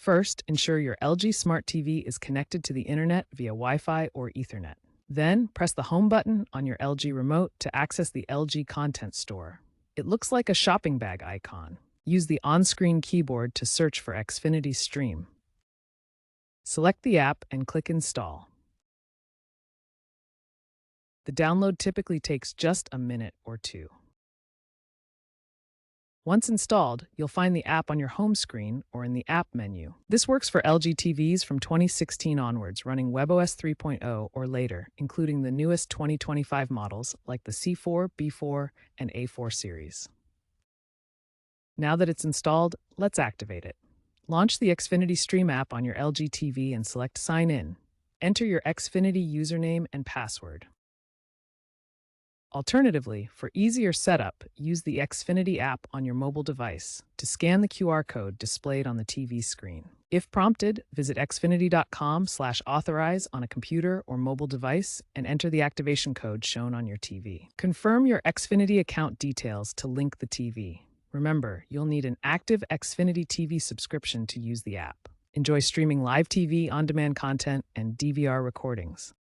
First, ensure your LG Smart TV is connected to the internet via Wi-Fi or Ethernet. Then, press the Home button on your LG remote to access the LG Content Store. It looks like a shopping bag icon. Use the on-screen keyboard to search for Xfinity Stream. Select the app and click Install. The download typically takes just a minute or two. Once installed, you'll find the app on your home screen or in the App menu. This works for LG TVs from 2016 onwards running WebOS 3.0 or later, including the newest 2025 models like the C4, B4, and A4 series. Now that it's installed, let's activate it. Launch the Xfinity Stream app on your LG TV and select Sign In. Enter your Xfinity username and password. Alternatively, for easier setup, use the Xfinity app on your mobile device to scan the QR code displayed on the TV screen. If prompted, visit xfinity.com/authorize on a computer or mobile device and enter the activation code shown on your TV. Confirm your Xfinity account details to link the TV. Remember, you'll need an active Xfinity TV subscription to use the app. Enjoy streaming live TV, on-demand content, and DVR recordings.